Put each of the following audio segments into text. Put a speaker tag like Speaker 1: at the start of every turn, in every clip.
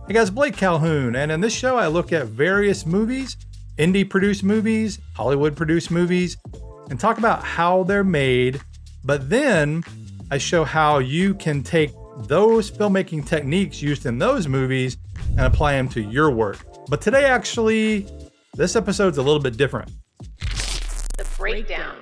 Speaker 1: Hey guys, Blake Calhoun, and in this show I look at various movies, indie-produced movies, Hollywood-produced movies, and talk about how they're made, but then I show how you can take those filmmaking techniques used in those movies and apply them to your work. But today, actually, this episode's a little bit different.
Speaker 2: The breakdown.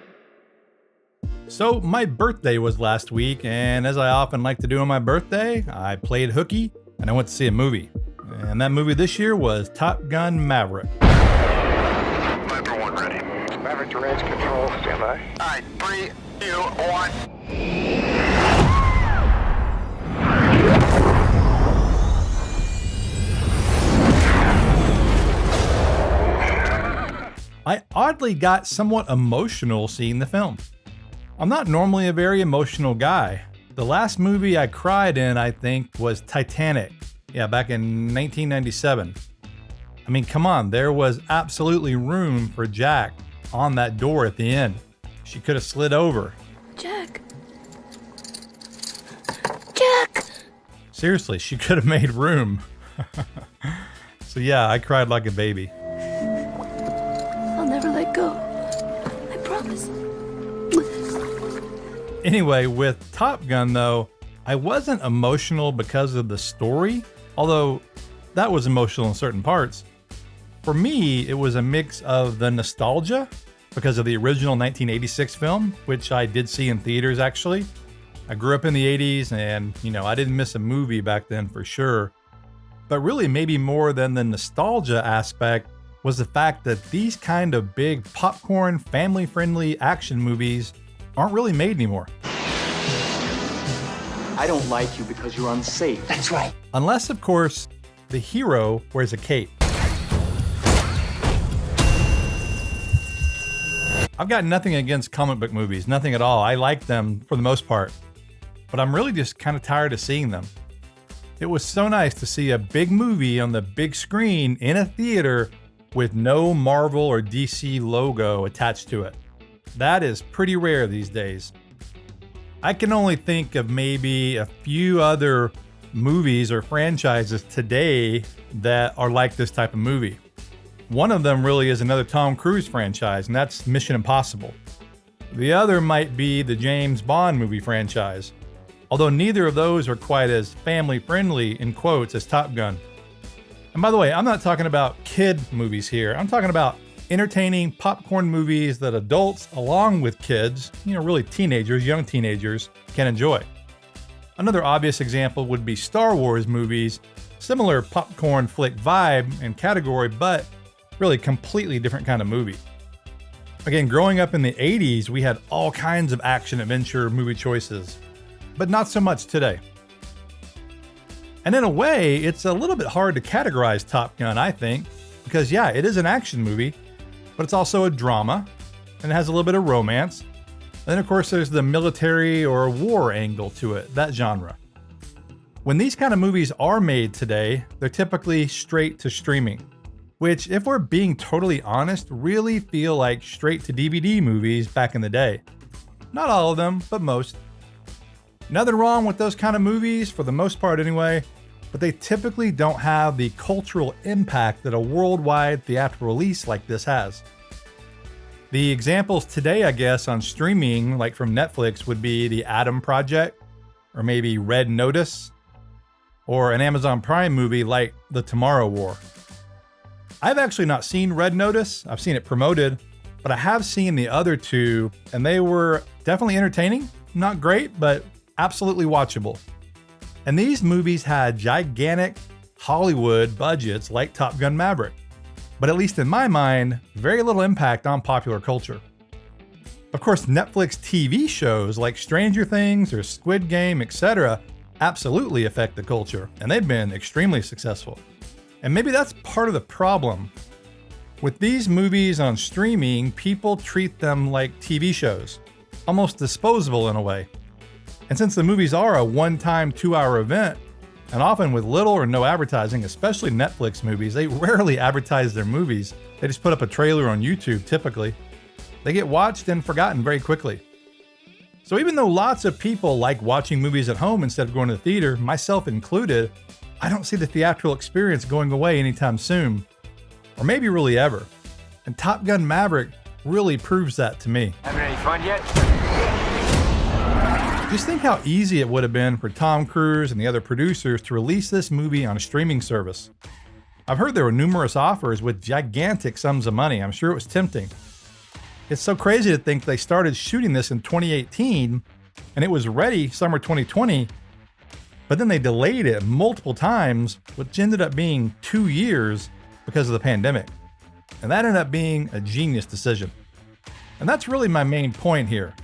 Speaker 1: So my birthday was last week, and as I often like to do on my birthday, I played hooky and I went to see a movie. And that movie this year was Top Gun Maverick.
Speaker 3: Viper 1 ready.
Speaker 4: Maverick to range control, stand by.
Speaker 3: Alright, 3, 2, 1.
Speaker 1: I oddly got somewhat emotional seeing the film. I'm not normally a very emotional guy. The last movie I cried in, I think, was Titanic. Yeah, back in 1997. I mean, come on, there was absolutely room for Jack on that door at the end. She could have slid over.
Speaker 2: Jack.
Speaker 1: Seriously, she could have made room. So yeah, I cried like a baby.
Speaker 2: I'll never let go. I promise.
Speaker 1: Anyway, with Top Gun though, I wasn't emotional because of the story, although that was emotional in certain parts. For me, it was a mix of the nostalgia because of the original 1986 film, which I did see in theaters actually. I grew up in the 80s and, I didn't miss a movie back then for sure. But really, maybe more than the nostalgia aspect was the fact that these kind of big popcorn, family-friendly action movies aren't really made anymore.
Speaker 5: I don't like you because you're unsafe.
Speaker 4: That's right.
Speaker 1: Unless, of course, the hero wears a cape. I've got nothing against comic book movies, nothing at all. I like them for the most part, but I'm really just kind of tired of seeing them. It was so nice to see a big movie on the big screen in a theater with no Marvel or DC logo attached to it. That is pretty rare these days. I can only think of maybe a few other movies or franchises today that are like this type of movie. One of them really is another Tom Cruise franchise, and that's Mission Impossible. The other might be the James Bond movie franchise, although neither of those are quite as family-friendly, in quotes, as Top Gun. And by the way, I'm not talking about kid movies here. I'm talking about entertaining popcorn movies that adults, along with kids, really teenagers, young teenagers, can enjoy. Another obvious example would be Star Wars movies, similar popcorn flick vibe and category, but really completely different kind of movie. Again, growing up in the 80s, we had all kinds of action-adventure movie choices, but not so much today. And in a way, it's a little bit hard to categorize Top Gun, I think, because yeah, it is an action movie, but it's also a drama, and it has a little bit of romance. And then of course there's the military or war angle to it, that genre. When these kind of movies are made today, they're typically straight to streaming, which if we're being totally honest, really feel like straight to DVD movies back in the day. Not all of them, but most. Nothing wrong with those kind of movies, for the most part anyway, but they typically don't have the cultural impact that a worldwide theatrical release like this has. The examples today, I guess, on streaming, like from Netflix, would be The Adam Project, or maybe Red Notice, or an Amazon Prime movie like The Tomorrow War. I've actually not seen Red Notice. I've seen it promoted, but I have seen the other two, and they were definitely entertaining. Not great, but absolutely watchable. And these movies had gigantic Hollywood budgets like Top Gun Maverick, but at least in my mind, very little impact on popular culture. Of course, Netflix TV shows like Stranger Things or Squid Game, etc. absolutely affect the culture, and they've been extremely successful. And maybe that's part of the problem. With these movies on streaming, people treat them like TV shows, almost disposable in a way. And since the movies are a one-time 2-hour event, and often with little or no advertising, especially Netflix movies, they rarely advertise their movies. They just put up a trailer on YouTube typically. They get watched and forgotten very quickly. So even though lots of people like watching movies at home instead of going to the theater, myself included, I don't see the theatrical experience going away anytime soon, or maybe really ever. And Top Gun Maverick really proves that to me.
Speaker 5: Having any fun yet?
Speaker 1: Just think how easy it would have been for Tom Cruise and the other producers to release this movie on a streaming service. I've heard there were numerous offers with gigantic sums of money. I'm sure it was tempting. It's so crazy to think they started shooting this in 2018 and it was ready summer 2020, but then they delayed it multiple times, which ended up being 2 years because of the pandemic. And that ended up being a genius decision. And that's really my main point here.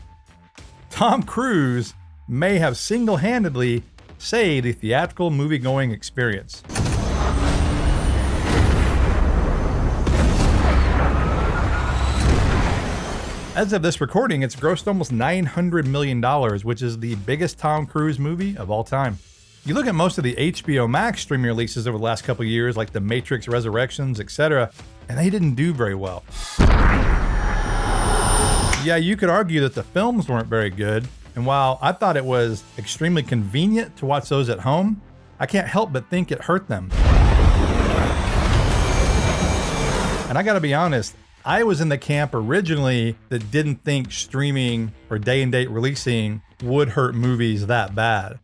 Speaker 1: Tom Cruise may have single-handedly saved the theatrical movie-going experience. As of this recording, it's grossed almost $900 million, which is the biggest Tom Cruise movie of all time. You look at most of the HBO Max streaming releases over the last couple of years, like The Matrix Resurrections, etc., and they didn't do very well. Yeah, you could argue that the films weren't very good, and while I thought it was extremely convenient to watch those at home, I can't help but think it hurt them. And I gotta be honest, I was in the camp originally that didn't think streaming or day and date releasing would hurt movies that bad.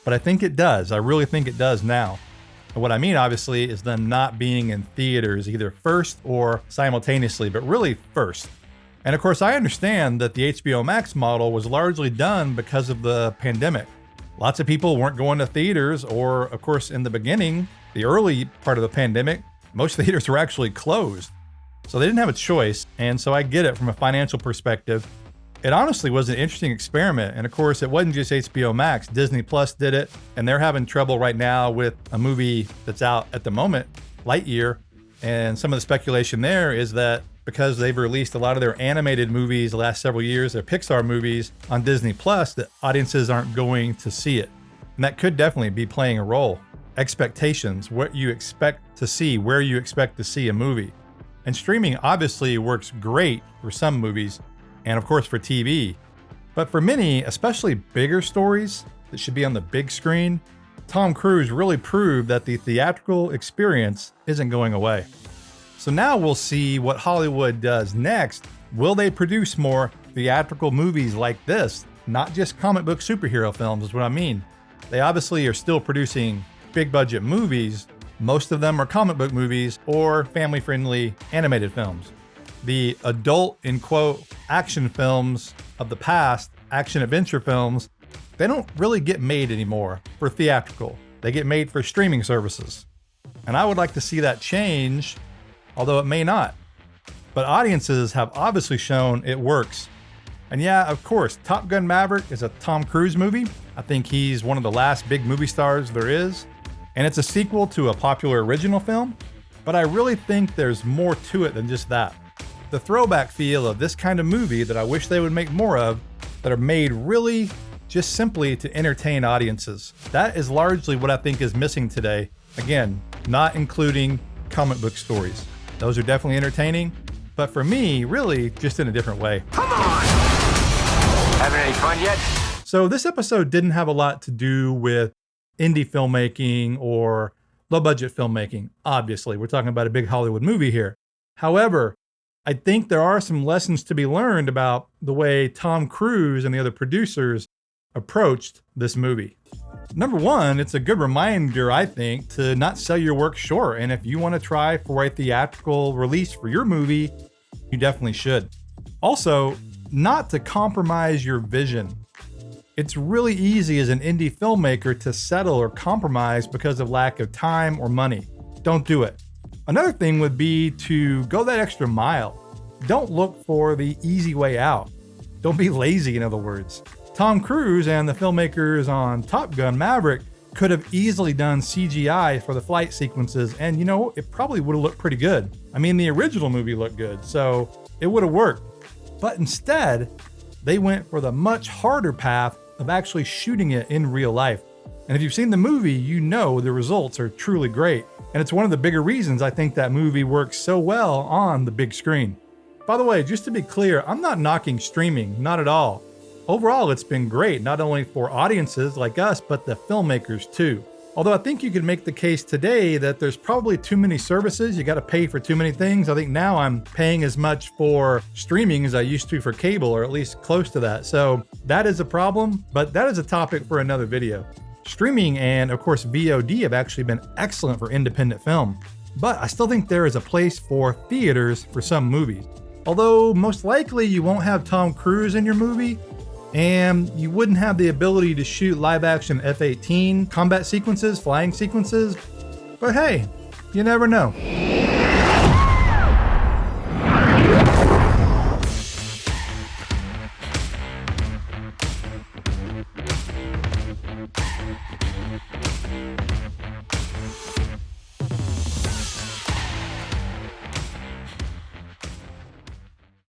Speaker 1: But I think it does. I really think it does now. And what I mean, obviously, is them not being in theaters either first or simultaneously, but really first. And of course, I understand that the HBO Max model was largely done because of the pandemic. Lots of people weren't going to theaters, or of course, in the beginning, the early part of the pandemic, most theaters were actually closed. So they didn't have a choice, and so I get it from a financial perspective. It honestly was an interesting experiment, and of course, it wasn't just HBO Max. Disney Plus did it, and they're having trouble right now with a movie that's out at the moment, Lightyear, and some of the speculation there is that because they've released a lot of their animated movies the last several years, their Pixar movies on Disney Plus, that audiences aren't going to see it. And that could definitely be playing a role. Expectations, what you expect to see, where you expect to see a movie. And streaming obviously works great for some movies, and of course for TV. But for many, especially bigger stories that should be on the big screen, Tom Cruise really proved that the theatrical experience isn't going away. So now we'll see what Hollywood does next. Will they produce more theatrical movies like this? Not just comic book superhero films is what I mean. They obviously are still producing big budget movies. Most of them are comic book movies or family-friendly animated films. The adult, in quote, action films of the past, action adventure films, they don't really get made anymore for theatrical. They get made for streaming services. And I would like to see that change, although it may not. But audiences have obviously shown it works. And yeah, of course, Top Gun Maverick is a Tom Cruise movie. I think he's one of the last big movie stars there is. And it's a sequel to a popular original film, but I really think there's more to it than just that. The throwback feel of this kind of movie that I wish they would make more of, that are made really just simply to entertain audiences. That is largely what I think is missing today. Again, not including comic book stories. Those are definitely entertaining, but for me, really just in a different way.
Speaker 5: Come on! Having any fun yet?
Speaker 1: So this episode didn't have a lot to do with indie filmmaking or low-budget filmmaking. Obviously, we're talking about a big Hollywood movie here. However, I think there are some lessons to be learned about the way Tom Cruise and the other producers approached this movie. Number one, it's a good reminder, I think, to not sell your work short. And if you want to try for a theatrical release for your movie, you definitely should. Also, not to compromise your vision. It's really easy as an indie filmmaker to settle or compromise because of lack of time or money. Don't do it. Another thing would be to go that extra mile. Don't look for the easy way out. Don't be lazy, in other words. Tom Cruise and the filmmakers on Top Gun Maverick could have easily done CGI for the flight sequences, and you know, it probably would have looked pretty good. I mean, the original movie looked good, so it would have worked. But instead, they went for the much harder path of actually shooting it in real life. And if you've seen the movie, you know the results are truly great. And it's one of the bigger reasons I think that movie works so well on the big screen. By the way, just to be clear, I'm not knocking streaming, not at all. Overall, it's been great, not only for audiences like us, but the filmmakers too. Although I think you could make the case today that there's probably too many services. You got to pay for too many things. I think now I'm paying as much for streaming as I used to for cable, or at least close to that. So that is a problem, but that is a topic for another video. Streaming and of course VOD have actually been excellent for independent film, but I still think there is a place for theaters for some movies. Although most likely you won't have Tom Cruise in your movie, and you wouldn't have the ability to shoot live action F-18 combat sequences, flying sequences, but hey, you never know.